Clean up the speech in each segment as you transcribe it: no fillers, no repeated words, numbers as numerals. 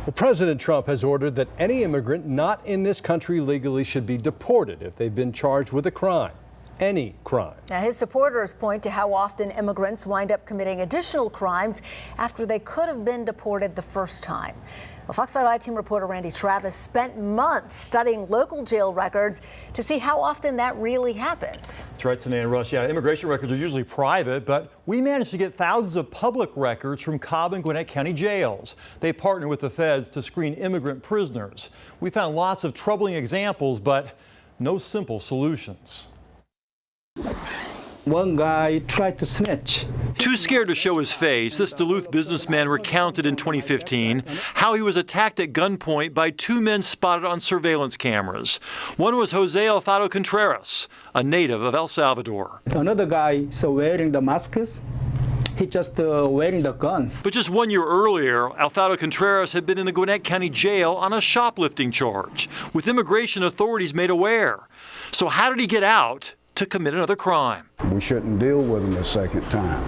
Well, President Trump has ordered that any immigrant not in this country legally should be deported if they've been charged with a crime. Any crime. Now, his supporters point to how often immigrants wind up committing additional crimes after they could have been deported the first time. Well, Fox 5 I-Team reporter Randy Travis spent months studying local jail records to see how often that really happens. That's right, Sinead and Russ. Yeah, immigration records are usually private, but we managed to get thousands of public records from Cobb and Gwinnett County jails. They partner with the feds to screen immigrant prisoners. We found lots of troubling examples, but no simple solutions. One guy tried to snitch. Too scared to show his face, this Duluth businessman recounted in 2015 how he was attacked at gunpoint by two men spotted on surveillance cameras. One was Jose Alfaro Contreras, a native of El Salvador. Another guy wearing the masks. He just wearing the guns. But just 1 year earlier, Alfaro Contreras had been in the Gwinnett County Jail on a shoplifting charge, with immigration authorities made aware. So how did he get out to commit another crime? We shouldn't deal with them a second time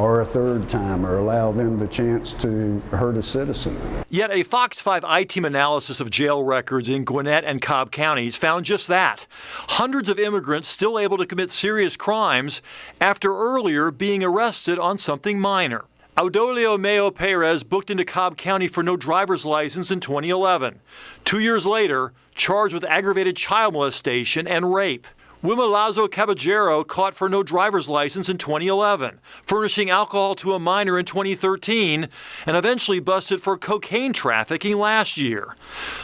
or a third time or allow them the chance to hurt a citizen. Yet a Fox 5 I-Team analysis of jail records in Gwinnett and Cobb counties found just that. Hundreds of immigrants still able to commit serious crimes after earlier being arrested on something minor. Audolio Mayo Perez booked into Cobb County for no driver's license in 2011. 2 years later, charged with aggravated child molestation and rape. Wilma Lazo Caballero caught for no driver's license in 2011, furnishing alcohol to a minor in 2013, and eventually busted for cocaine trafficking last year.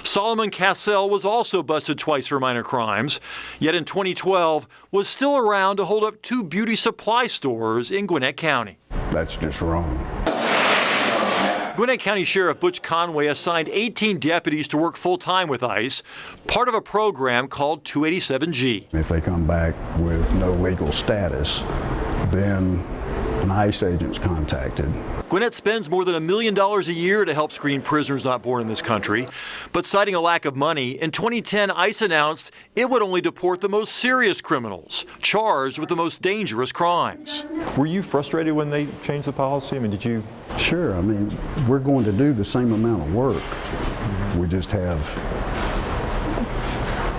Solomon Cassell was also busted twice for minor crimes, yet in 2012 was still around to hold up two beauty supply stores in Gwinnett County. That's just wrong. Gwinnett County Sheriff Butch Conway assigned 18 deputies to work full-time with ICE, part of a program called 287G. If they come back with no legal status, then an ICE agent's contacted. Gwinnett spends more than $1 million a year to help screen prisoners not born in this country. But citing a lack of money, in 2010, ICE announced it would only deport the most serious criminals, charged with the most dangerous crimes. Were you frustrated when they changed the policy? I mean, did you? Sure. I mean, we're going to do the same amount of work. We just have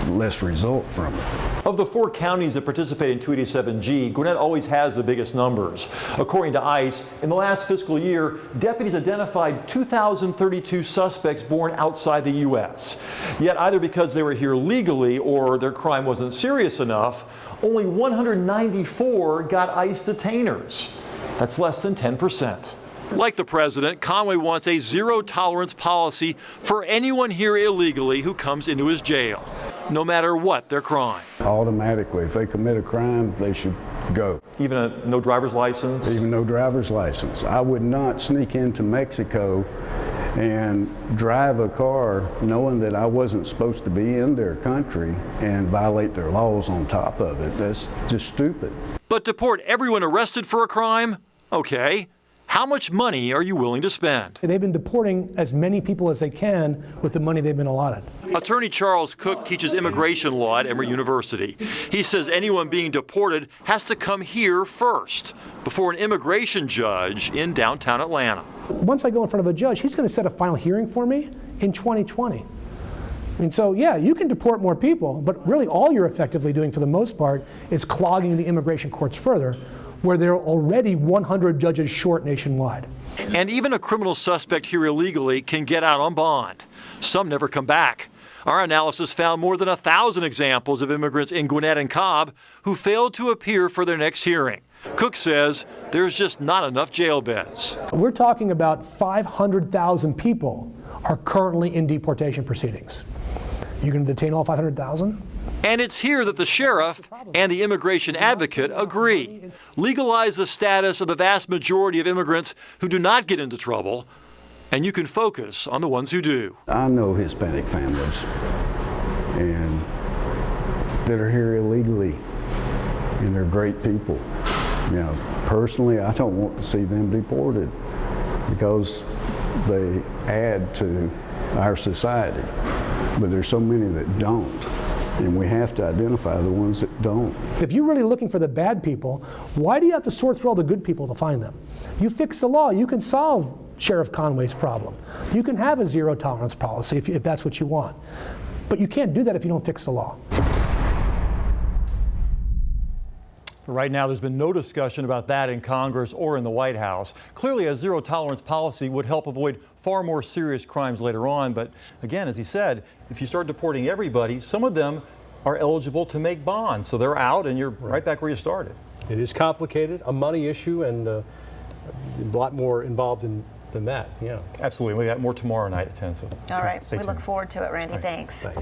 less result from it. Of the 4 counties that participate in 287G, Gwinnett always has the biggest numbers. According to ICE, in the last fiscal year, deputies identified 2,032 suspects born outside the U.S. Yet either because they were here legally or their crime wasn't serious enough, only 194 got ICE detainers. That's less than 10%. Like the president, Conway wants a zero-tolerance policy for anyone here illegally who comes into his jail, no matter what their crime. Automatically, if they commit a crime, they should go. Even a no driver's license? Even no driver's license. I would not sneak into Mexico and drive a car knowing that I wasn't supposed to be in their country and violate their laws on top of it. That's just stupid. But deport everyone arrested for a crime? Okay. How much money are you willing to spend? They've been deporting as many people as they can with the money they've been allotted. Attorney Charles Cook teaches immigration law at Emory University. He says anyone being deported has to come here first, before an immigration judge in downtown Atlanta. Once I go in front of a judge, he's going to set a final hearing for me in 2020. And so, yeah, you can deport more people, but really all you're effectively doing for the most part is clogging the immigration courts further, where there are already 100 judges short nationwide. And even a criminal suspect here illegally can get out on bond. Some never come back. Our analysis found more than 1,000 examples of immigrants in Gwinnett and Cobb who failed to appear for their next hearing. Cook says there's just not enough jail beds. We're talking about 500,000 people are currently in deportation proceedings. You going to detain all 500,000? And it's here that the sheriff and the immigration advocate agree. Legalize the status of the vast majority of immigrants who do not get into trouble, and you can focus on the ones who do. I know Hispanic families and that are here illegally, and they're great people. You know, personally, I don't want to see them deported because they add to our society. But there's so many that don't. And we have to identify the ones that don't. If you're really looking for the bad people, why do you have to sort through all the good people to find them? You fix the law, you can solve Sheriff Conway's problem. You can have a zero tolerance policy if that's what you want. But you can't do that if you don't fix the law. Right now, there's been no discussion about that in Congress or in the White House. Clearly, a zero tolerance policy would help avoid far more serious crimes later on. But again, as he said, if you start deporting everybody, some of them are eligible to make bonds. So they're out and you're right back where you started. It is complicated, a money issue, and a lot more involved than that. Yeah. Absolutely. We got more tomorrow night at 10. So All right. stay We tuned. look forward to it, Randy. Thanks. Thanks.